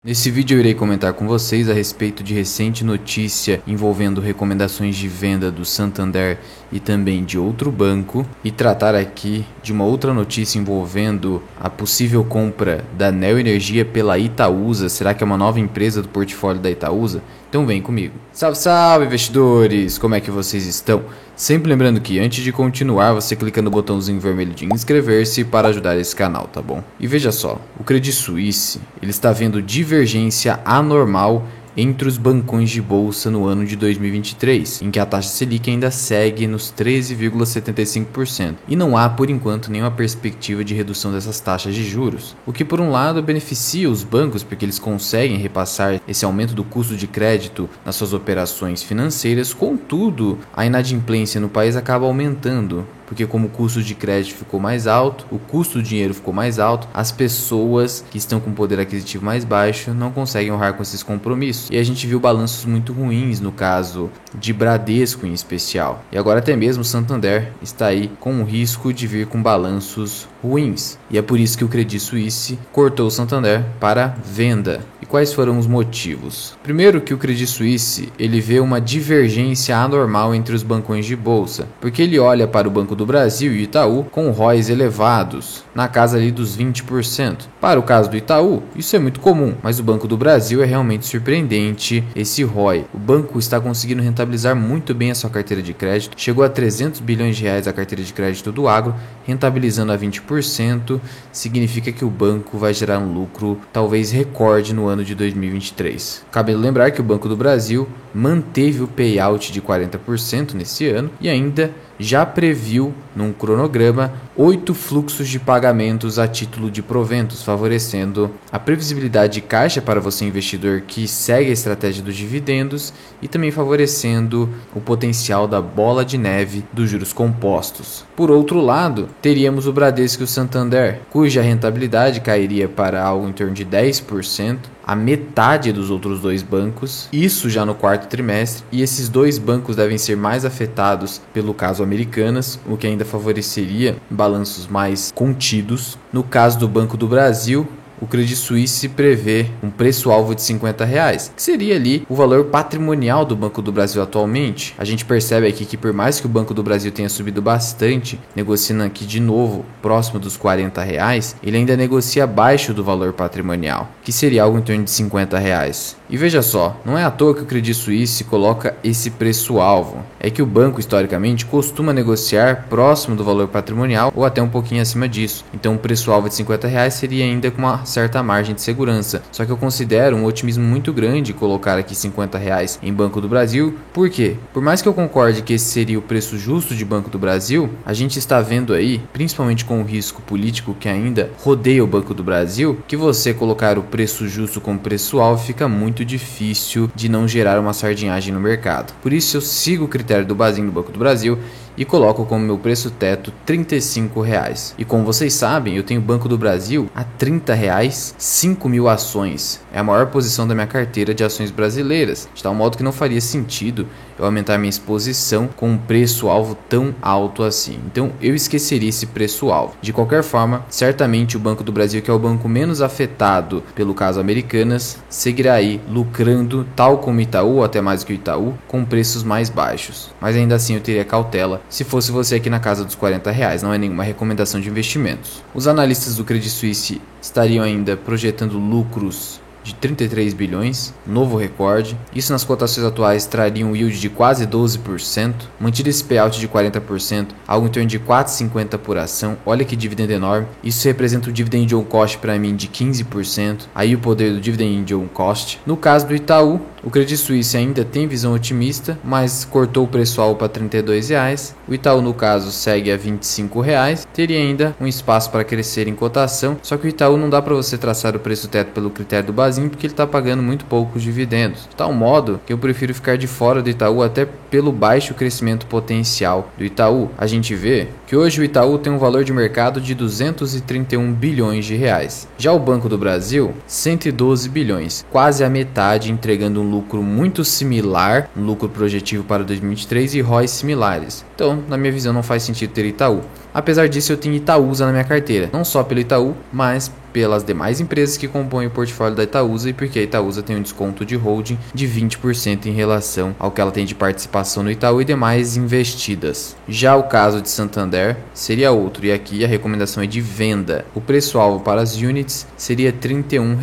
Nesse vídeo eu irei comentar com vocês a respeito de recente notícia envolvendo recomendações de venda do Santander e também de outro banco e tratar aqui de uma outra notícia envolvendo a possível compra da Neoenergia pela Itaúsa. Será que é uma nova empresa do portfólio da Itaúsa? Então vem comigo. Salve, salve investidores! Como é que vocês estão? Sempre lembrando que antes de continuar, você clica no botãozinho vermelho de inscrever-se para ajudar esse canal, tá bom? E veja só, o Credit Suisse, ele está vendo divergência anormal entre os bancões de bolsa no ano de 2023, em que a taxa Selic ainda segue nos 13,75% e não há por enquanto nenhuma perspectiva de redução dessas taxas de juros, o que por um lado beneficia os bancos porque eles conseguem repassar esse aumento do custo de crédito nas suas operações financeiras. Contudo, a inadimplência no país acaba aumentando, porque como o custo de crédito ficou mais alto, o custo do dinheiro ficou mais alto, as pessoas que estão com poder aquisitivo mais baixo não conseguem honrar com esses compromissos. E a gente viu balanços muito ruins no caso de Bradesco em especial. E agora até mesmo o Santander está aí com o risco de vir com balanços ruins. E é por isso que o Credit Suisse cortou o Santander para venda. E quais foram os motivos? Primeiro, que o Credit Suisse ele vê uma divergência anormal entre os bancões de bolsa, porque ele olha para o Banco do Brasil e o Itaú com ROIs elevados, na casa ali dos 20%. Para o caso do Itaú, isso é muito comum, mas o Banco do Brasil é realmente surpreendente esse ROI. O banco está conseguindo rentabilizar muito bem a sua carteira de crédito, chegou a 300 bilhões de reais a carteira de crédito do agro, rentabilizando a 20%, significa que o banco vai gerar um lucro talvez recorde no ano de 2023. Cabe lembrar que o Banco do Brasil manteve o payout de 40% nesse ano e ainda já previu num cronograma 8 fluxos de pagamentos a título de proventos, favorecendo a previsibilidade de caixa para você investidor que segue a estratégia dos dividendos e também favorecendo o potencial da bola de neve dos juros compostos. Por outro lado, teríamos o Bradesco e o Santander, cuja rentabilidade cairia para algo em torno de 10%, a metade dos outros dois bancos, isso já no quarto trimestre, e esses dois bancos devem ser mais afetados pelo caso Americanas, o que ainda favoreceria balanços mais contidos. No caso do Banco do Brasil, o Credit Suisse prevê um preço-alvo de R$50, que seria ali o valor patrimonial do Banco do Brasil atualmente. A gente percebe aqui que por mais que o Banco do Brasil tenha subido bastante, negociando aqui de novo próximo dos R$40, ele ainda negocia abaixo do valor patrimonial, que seria algo em torno de R$50. E veja só, não é à toa que o Credit Suisse coloca esse preço-alvo. É que o banco, historicamente, costuma negociar próximo do valor patrimonial ou até um pouquinho acima disso. Então, o preço-alvo de R$50 seria ainda com uma certa margem de segurança. Só que eu considero um otimismo muito grande colocar aqui R$50 em Banco do Brasil. Por quê? Por mais que eu concorde que esse seria o preço justo de Banco do Brasil, a gente está vendo aí, principalmente com o risco político que ainda rodeia o Banco do Brasil, que você colocar o preço justo como preço-alvo fica muito difícil de não gerar uma sardinhagem no mercado. Por isso eu sigo o critério do Basel do Banco do Brasil e coloco como meu preço teto R$35. E como vocês sabem, eu tenho o Banco do Brasil a R$30, 5 mil ações. É a maior posição da minha carteira de ações brasileiras, de tal modo que não faria sentido eu aumentar minha exposição com um preço-alvo tão alto assim. Então eu esqueceria esse preço-alvo. De qualquer forma, certamente o Banco do Brasil, que é o banco menos afetado pelo caso Americanas, seguirá aí lucrando, tal como o Itaú, ou até mais que o Itaú, com preços mais baixos. Mas ainda assim eu teria cautela se fosse você aqui na casa dos R$40, não é nenhuma recomendação de investimentos. Os analistas do Credit Suisse estariam ainda projetando lucros de 33 bilhões, novo recorde. Isso nas cotações atuais traria um yield de quase 12%, mantido esse payout de 40%, algo em torno de 4,50 por ação. Olha que dividendo enorme. Isso representa o dividend yield cost para mim de 15%, aí o poder do dividend yield cost. No caso do Itaú, o Credit Suisse ainda tem visão otimista, mas cortou o preço-alvo para R$32. O Itaú, no caso, segue a R$25. Teria ainda um espaço para crescer em cotação, só que o Itaú não dá para você traçar o preço teto pelo critério do Basel, porque ele está pagando muito poucos dividendos, de tal modo que eu prefiro ficar de fora do Itaú até pelo baixo crescimento potencial do Itaú. A gente vê que hoje o Itaú tem um valor de mercado de 231 bilhões de reais. Já o Banco do Brasil, 112 bilhões, quase a metade, entregando um lucro muito similar, um lucro projetivo para 2023 e ROIs similares. Então, na minha visão, não faz sentido ter Itaú. Apesar disso, eu tenho Itaúsa na minha carteira, não só pelo Itaú, mas pelas demais empresas que compõem o portfólio da Itaúsa e porque a Itaúsa tem um desconto de holding de 20% em relação ao que ela tem de participação no Itaú e demais investidas. Já o caso de Santander seria outro, e aqui a recomendação é de venda. O preço-alvo para as units seria R$ 31,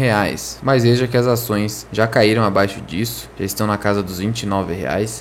mas veja que as ações já caíram abaixo disso, já estão na casa dos R$ 29,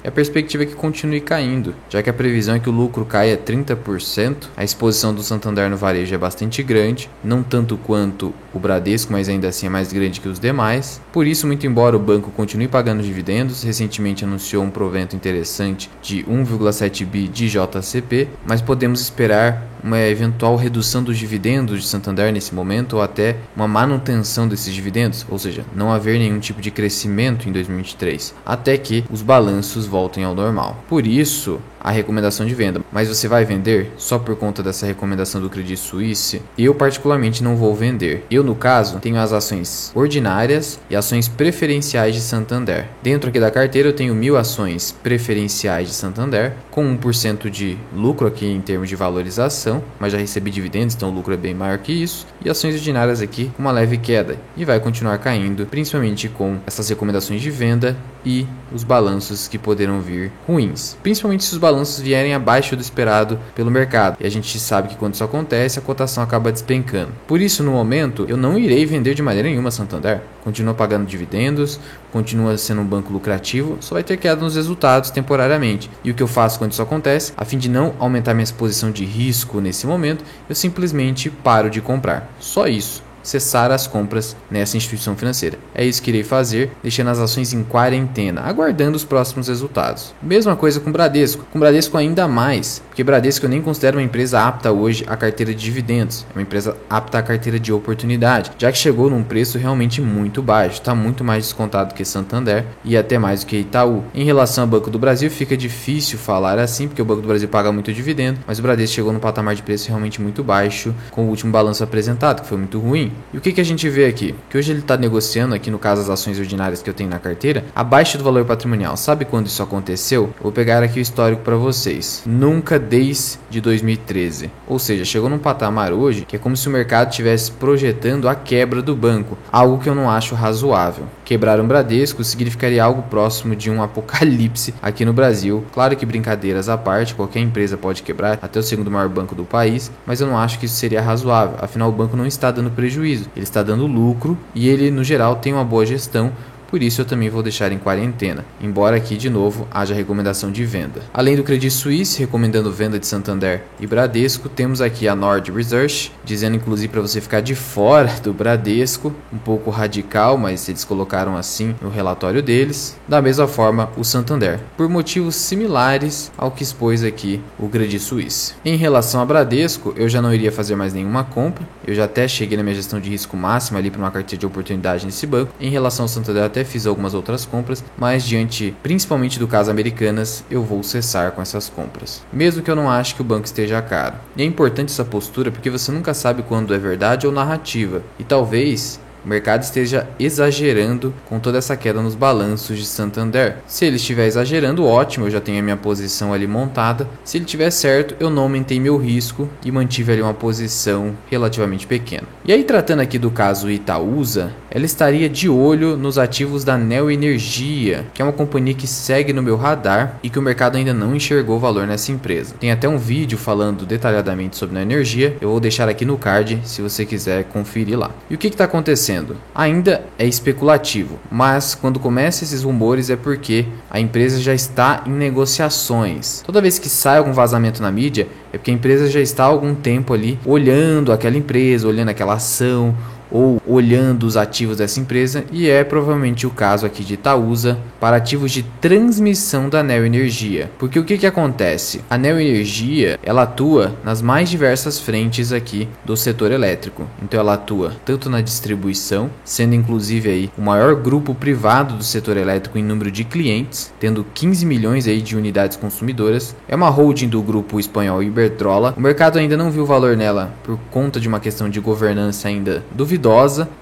e a perspectiva é que continue caindo, já que a previsão é que o lucro caia 30%, a exposição do Santander no varejo é bastante grande, não tanto quanto o Bradesco, mas ainda assim é mais grande que os demais. Por isso, muito embora o banco continue pagando dividendos, recentemente anunciou um provento interessante de 1,7 bi de JCP, mas podemos esperar uma eventual redução dos dividendos de Santander nesse momento ou até uma manutenção desses dividendos, ou seja, não haver nenhum tipo de crescimento em 2023, até que os balanços voltem ao normal. Por isso, a recomendação de venda. Mas você vai vender só por conta dessa recomendação do Credit Suisse? Eu particularmente não vou vender. Eu, no caso, tenho as ações ordinárias e ações preferenciais de Santander. Dentro aqui da carteira eu tenho 1.000 ações preferenciais de Santander com 1% de lucro aqui em termos de valorização, mas já recebi dividendos, então o lucro é bem maior que isso, e ações ordinárias aqui com uma leve queda, e vai continuar caindo, principalmente com essas recomendações de venda e os balanços que poderão vir ruins, principalmente se os balanços vierem abaixo do esperado pelo mercado, e a gente sabe que quando isso acontece, a cotação acaba despencando. Por isso, no momento, eu não irei vender de maneira nenhuma Santander, continua pagando dividendos, continua sendo um banco lucrativo, só vai ter queda nos resultados temporariamente. E o que eu faço quando isso acontece? A fim de não aumentar minha exposição de risco nesse momento, eu simplesmente paro de comprar. Só isso. Cessar as compras nessa instituição financeira. É isso que irei fazer, deixando as ações em quarentena, aguardando os próximos resultados. Mesma coisa com o Bradesco. Com o Bradesco ainda mais, porque Bradesco eu nem considero uma empresa apta hoje à carteira de dividendos. É uma empresa apta à carteira de oportunidade, já que chegou num preço realmente muito baixo. Está muito mais descontado que Santander e até mais do que Itaú. Em relação ao Banco do Brasil, fica difícil falar assim, porque o Banco do Brasil paga muito dividendo, mas o Bradesco chegou num patamar de preço realmente muito baixo com o último balanço apresentado, que foi muito ruim. E o que a gente vê aqui? Que hoje ele está negociando, aqui no caso as ações ordinárias que eu tenho na carteira, abaixo do valor patrimonial. Sabe quando isso aconteceu? Eu vou pegar aqui o histórico para vocês. Nunca desde 2013. Ou seja, chegou num patamar hoje que é como se o mercado estivesse projetando a quebra do banco. Algo que eu não acho razoável. Quebrar um Bradesco significaria algo próximo de um apocalipse aqui no Brasil. Claro que brincadeiras à parte, qualquer empresa pode quebrar, até o segundo maior banco do país, mas eu não acho que isso seria razoável. Afinal, o banco não está dando prejuízo. Ele está dando lucro e ele, no geral, tem uma boa gestão. Por isso eu também vou deixar em quarentena, embora aqui de novo haja recomendação de venda. Além do Credit Suisse recomendando venda de Santander e Bradesco, temos aqui a Nord Research, dizendo inclusive para você ficar de fora do Bradesco, um pouco radical, mas eles colocaram assim no relatório deles. Da mesma forma o Santander, por motivos similares ao que expôs aqui o Credit Suisse. Em relação a Bradesco, eu já não iria fazer mais nenhuma compra, eu já até cheguei na minha gestão de risco máxima ali para uma carteira de oportunidade nesse banco. Em relação ao Santander, até fiz algumas outras compras, mas diante principalmente do caso Americanas, eu vou cessar com essas compras, mesmo que eu não ache que o banco esteja caro. E é importante essa postura porque você nunca sabe quando é verdade ou narrativa, e talvez o mercado esteja exagerando com toda essa queda nos balanços de Santander. Se ele estiver exagerando, ótimo, eu já tenho a minha posição ali montada. Se ele estiver certo, eu não aumentei meu risco e mantive ali uma posição relativamente pequena. E aí, tratando aqui do caso Itaúsa, ela estaria de olho nos ativos da Neo Energia, que é uma companhia que segue no meu radar e que o mercado ainda não enxergou valor nessa empresa. Tem até um vídeo falando detalhadamente sobre Neo Energia, eu vou deixar aqui no card se você quiser conferir lá. E o que está acontecendo? Ainda é especulativo, mas quando começam esses rumores é porque a empresa já está em negociações. Toda vez que sai algum vazamento na mídia, é porque a empresa já está há algum tempo ali olhando aquela empresa, olhando aquela ação, ou olhando os ativos dessa empresa, e é provavelmente o caso aqui de Itaúsa para ativos de transmissão da Neo Energia. Porque o que acontece? A Neo Energia, ela atua nas mais diversas frentes aqui do setor elétrico. Então ela atua tanto na distribuição, sendo inclusive aí o maior grupo privado do setor elétrico em número de clientes, tendo 15 milhões aí de unidades consumidoras. É uma holding do grupo espanhol Iberdrola. O mercado ainda não viu valor nela por conta de uma questão de governança ainda duvidosa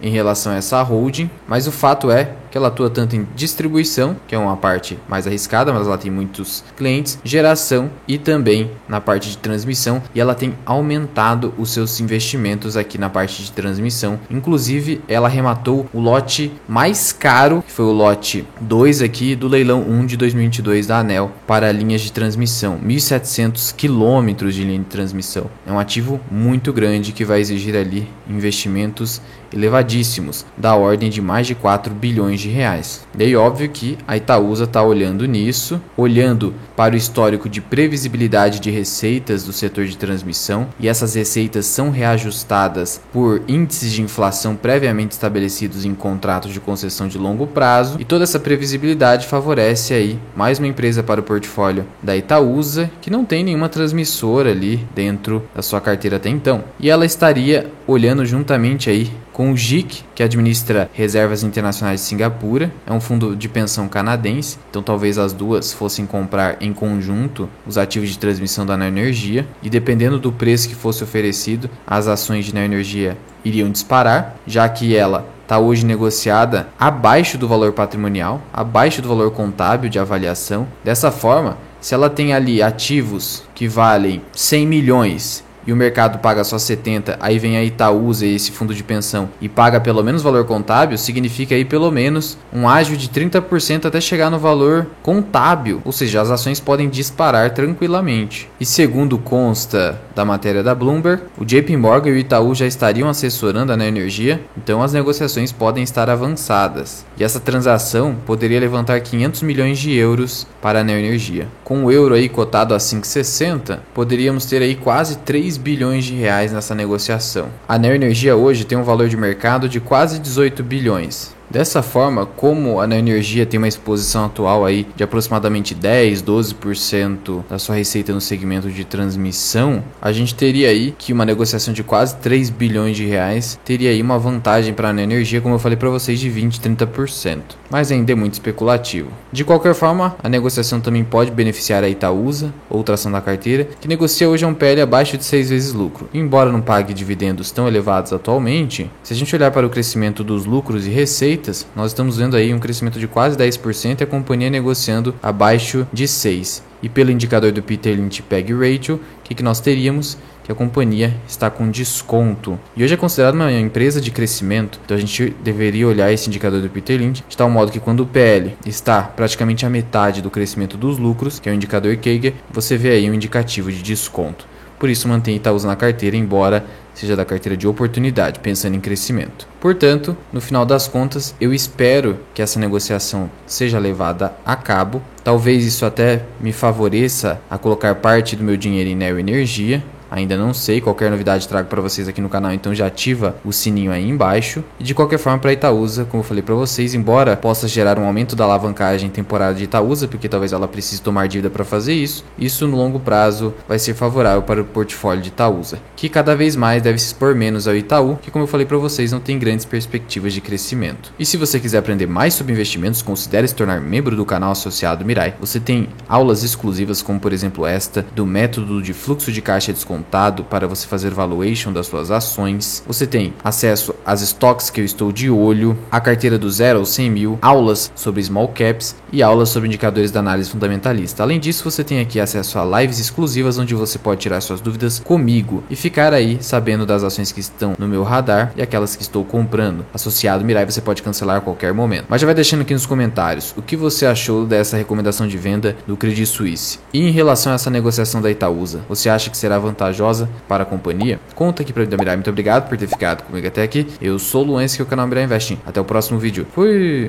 em relação a essa holding, mas o fato é que ela atua tanto em distribuição, que é uma parte mais arriscada, mas ela tem muitos clientes, geração e também na parte de transmissão, e ela tem aumentado os seus investimentos aqui na parte de transmissão. Inclusive, ela arrematou o lote mais caro, que foi o lote 2 aqui do leilão 1 de 2022 da ANEEL para linhas de transmissão, 1.700 quilômetros de linha de transmissão. É um ativo muito grande que vai exigir ali investimentos elevadíssimos, da ordem de mais de 4 bilhões de reais. Daí óbvio que a Itaúsa está olhando nisso, olhando para o histórico de previsibilidade de receitas do setor de transmissão, e essas receitas são reajustadas por índices de inflação previamente estabelecidos em contratos de concessão de longo prazo, e toda essa previsibilidade favorece aí mais uma empresa para o portfólio da Itaúsa, que não tem nenhuma transmissora ali dentro da sua carteira até então. E ela estaria olhando juntamente aí com o GIC, que administra reservas internacionais de Singapura, é um fundo de pensão canadense, então talvez as duas fossem comprar em conjunto os ativos de transmissão da Neoenergia, e dependendo do preço que fosse oferecido, as ações de Neoenergia iriam disparar, já que ela está hoje negociada abaixo do valor patrimonial, abaixo do valor contábil de avaliação. Dessa forma, se ela tem ali ativos que valem 100 milhões e o mercado paga só 70, aí vem a Itaúsa e esse fundo de pensão e paga pelo menos valor contábil, significa aí pelo menos um ágio de 30% até chegar no valor contábil, ou seja, as ações podem disparar tranquilamente. E segundo consta da matéria da Bloomberg, o JP Morgan e o Itaú já estariam assessorando a Neoenergia, então as negociações podem estar avançadas. E essa transação poderia levantar 500 milhões de euros para a Neoenergia. Com o euro aí cotado a 5,60, poderíamos ter aí quase 3 bilhões de reais nessa negociação. A Neoenergia hoje tem um valor de mercado de quase 18 bilhões. Dessa forma, como a Neoenergia tem uma exposição atual aí de aproximadamente 10-12% da sua receita no segmento de transmissão, a gente teria aí que uma negociação de quase 3 bilhões de reais teria aí uma vantagem para a Neoenergia, como eu falei para vocês, de 20-30%. Mas ainda é muito especulativo. De qualquer forma, a negociação também pode beneficiar a Itaúsa, outra ação da carteira, que negocia hoje um PL abaixo de 6 vezes lucro. Embora não pague dividendos tão elevados atualmente, se a gente olhar para o crescimento dos lucros e receitas, nós estamos vendo aí um crescimento de quase 10% e a companhia negociando abaixo de 6%. E pelo indicador do Peter Lynch PEG Ratio, o que nós teríamos? Que a companhia está com desconto. E hoje é considerada uma empresa de crescimento, então a gente deveria olhar esse indicador do Peter Lynch de tal modo que quando o PL está praticamente a metade do crescimento dos lucros, que é o indicador Kager, você vê aí um indicativo de desconto. Por isso mantém Itaúsa na carteira, embora seja da carteira de oportunidade, pensando em crescimento. Portanto, no final das contas, eu espero que essa negociação seja levada a cabo. Talvez isso até me favoreça a colocar parte do meu dinheiro em Neoenergia. Ainda não sei, qualquer novidade trago para vocês aqui no canal, então já ativa o sininho aí embaixo. E de qualquer forma, para a Itaúsa, como eu falei para vocês, embora possa gerar um aumento da alavancagem temporária de Itaúsa, porque talvez ela precise tomar dívida para fazer isso no longo prazo vai ser favorável para o portfólio de Itaúsa, que cada vez mais deve se expor menos ao Itaú, que como eu falei para vocês, não tem grandes perspectivas de crescimento. E se você quiser aprender mais sobre investimentos, considere se tornar membro do canal associado Mirai. Você tem aulas exclusivas, como por exemplo esta, do método de fluxo de caixa descontado para você fazer valuation das suas ações. Você tem acesso às stocks que eu estou de olho, a carteira do 0 aos 100 mil, aulas sobre small caps e aulas sobre indicadores da análise fundamentalista. Além disso, você tem aqui acesso a lives exclusivas onde você pode tirar suas dúvidas comigo e ficar aí sabendo das ações que estão no meu radar e aquelas que estou comprando. Associado Mirai, você pode cancelar a qualquer momento. Mas já vai deixando aqui nos comentários o que você achou dessa recomendação de venda do Credit Suisse. E em relação a essa negociação da Itaúsa, você acha que será vantajosa para a companhia? Conta aqui para mim da Mirai. Muito obrigado por ter ficado comigo até aqui. Eu sou o Luan, esse aqui é o canal Mirai Investing. Até o próximo vídeo. Fui!